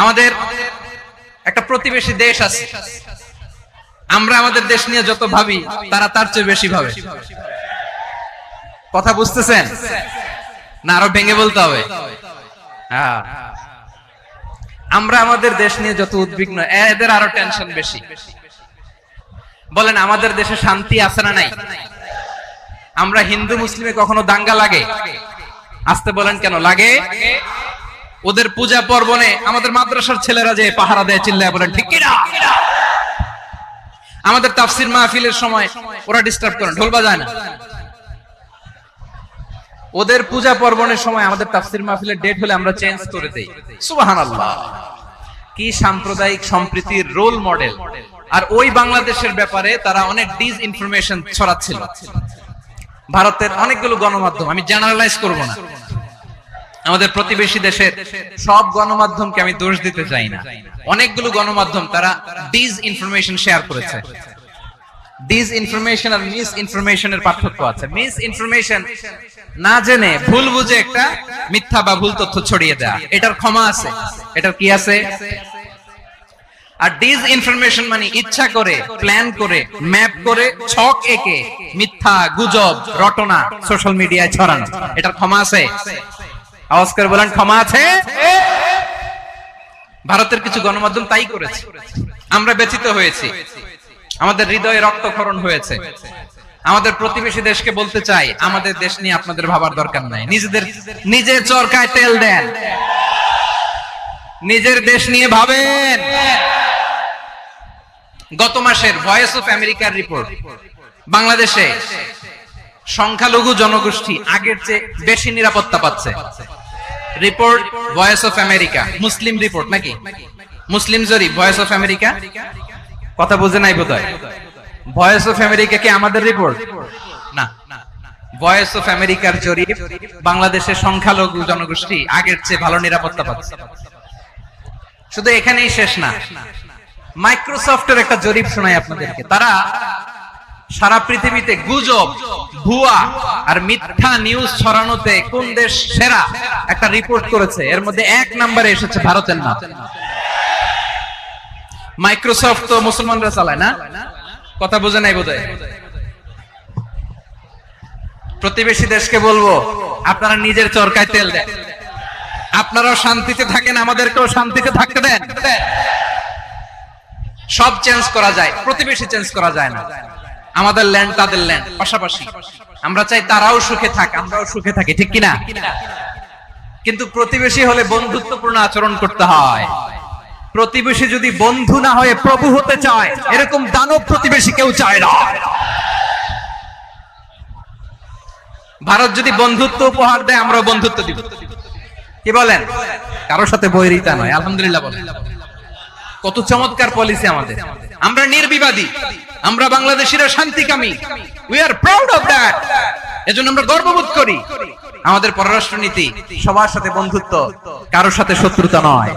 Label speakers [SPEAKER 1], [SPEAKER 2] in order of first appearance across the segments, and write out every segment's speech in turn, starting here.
[SPEAKER 1] আমাদের একটা প্রতিবেশী দেশ আছে, আমরা আমাদের দেশ নিয়ে যত ভাবি তারা তার চেয়ে বেশি ভাবে। কথা বুঝতেছেন না? আরো ভেঙে বলতে হবে। হ্যাঁ, আমরা আমাদের দেশ নিয়ে যত উদ্বিগ্ন, এদের আরো টেনশন বেশি। বলেন, আমাদের দেশে শান্তি আছে না নাই? আমরা হিন্দু মুসলিমে কখনো দাঙ্গা লাগে? আসতে বলেন, কেন লাগে? ওদের পূজা পার্বণে আমাদের মাদ্রাসার ছেলেরা যে পাহারা দেয়, চিল্লায় বলেন ঠিক কিনা? আমাদের তাফসির মাহফিলের সময় ওরা ডিস্টার্ব করে, ঢোল বাজায় না। ওদের পূজা পার্বণের সময় আমাদের তাফসির মাহফিলের ডেট হলে আমরা চেঞ্জ করে দেই। সুবহানাল্লাহ, কি সাম্প্রদায়িক সম্প্রীতির রোল মডেল। আর ওই বাংলাদেশের ব্যাপারে তারা অনেক ডিসইনফরমেশন ছড়াচ্ছিল। ভারতের অনেকগুলো গণমাধ্যম, আমি জেনারেলাইজ করব না, আমাদের প্রতিবেশী দেশের সব গণমাধ্যমকে আমি দোষ দিতে চাই না, অনেকগুলো গণমাধ্যম তারা ডিসইনফরমেশন শেয়ার করেছে। ডিসইনফরমেশন আর মিস ইনফরমেশনের পার্থক্য আছে। মিস ইনফরমেশন না জেনে ভুল বুঝে একটা মিথ্যা বা ভুল তথ্য ছড়িয়ে দেয়া, এটার ক্ষমা আছে, এটার কি আছে। আর ডিসইনফরমেশন মানে ইচ্ছা করে, প্ল্যান করে, ম্যাপ করে, ছক এঁকে মিথ্যা, গুজব, রটনা সোশ্যাল মিডিয়ায় ছড়ানো, এটার ক্ষমা আছে? আওয়াজ করে বলেন, ক্ষমা আছে? ভারতের কিছু গণমাধ্যম তাই করেছে, আমরা ব্যথিত হয়েছি, আমাদের হৃদয়ে রক্তক্ষরণ হয়েছে। আমাদের প্রতিবেশী দেশকে বলতে চাই, আমাদের দেশ নিয়ে আপনাদের ভাবার দরকার নাই, নিজের চরকায় তেল দেন, নিজের দেশ নিয়ে ভাবেন। গত মাসের ভয়েস অফ আমেরিকার রিপোর্ট, বাংলাদেশে সংখ্যালঘু জনগোষ্ঠী আগের চেয়ে বেশি নিরাপত্তা পাচ্ছে। Report voice of America, Muslim report নাকি? মুসলিম জরিপ, ভয়েস অফ আমেরিকা। কথা বুঝে নাই বোধহয়। ভয়েস অফ আমেরিকা কি আমাদের রিপোর্ট? না, ভয়েস অফ আমেরিকার জরিপ, বাংলাদেশের সংখ্যালঘু জনগোষ্ঠী আগের চেয়ে ভালো নিরাপত্তা পাচ্ছে। শুধু এখানেই শেষ না, মাইক্রোসফটের একটা জরিপ শোনাই আপনাদেরকে। তারা সারা পৃথিবীতে গুজব, ভুয়া আর মিথ্যা নিউজ ছড়ানোতে কোন দেশ সেরা একটা রিপোর্ট করেছে। এর মধ্যে 1 নম্বরে এসেছে ভারতের নাম। মাইক্রোসফট তো মুসলমানরা চালায় না? কথা বুঝে নাই বোধহয়। প্রতিবেশী দেশকে বলবো, আপনারা নিজের চরকায় তেল দেন, আপনারাও শান্তিতে থাকেন, আমাদেরকেও শান্তিতে থাকতে দেন। সব চেঞ্জ করা যায়, প্রতিবেশী চেঞ্জ করা যায় না। আমাদের ল্যান্ড তাদের ল্যান্ড, পাশাপাশি। আমরা চাই তারাও সুখে থাক, আমরাও সুখে থাকি, ঠিক কিনা? কিন্তু প্রতিবেশী হলে বন্ধুত্বপূর্ণ আচরণ করতে হয়। প্রতিবেশী যদি বন্ধু না হয়ে প্রভু হতে চায়, এরকম দানব প্রতিবেশী কেউ চায় না। ভারত যদি বন্ধুত্ব উপহার দেয়, আমরা বন্ধুত্ব দিব। কি বলেন? কারোর সাথে বৈরিতা নয়, আলহামদুলিল্লাহ বলেন। কত চমৎকার পলিসি আমাদের। আমরা নির্বিবাদী, আমরা বাংলাদেশিরা শান্তিকামী। We are proud of that. এজন্য আমরা গর্ববোধ করি। আমাদের পররাষ্ট্রনীতি সবার সাথে বন্ধুত্ব, কারোর সাথে শত্রুতা নয়।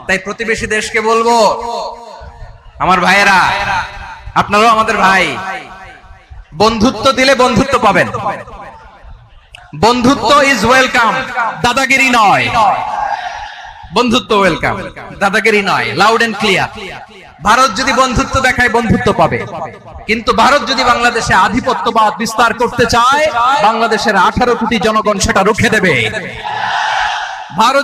[SPEAKER 1] তাই প্রতিবেশী দেশকে বলবো, আমার ভাইয়েরা, আপনারাও আমাদের ভাই, বন্ধুত্ব দিলে বন্ধুত্ব পাবেন। বন্ধুত্ব ইজ ওয়েলকাম, দাদাগিরি নয়। বন্ধুত্ব ওয়েলকাম, দাদাগিরি নয়। Loud and clear. ভারত যদি বন্ধুত্ব দেখায়, বন্ধুত্ব পাবে। কিন্তু ভারত যদি বাংলাদেশে আধিপত্যবাদ বিস্তার করতে চায়, বাংলাদেশের 18 কোটি জনগণ সেটা রুখে দেবে। ভারত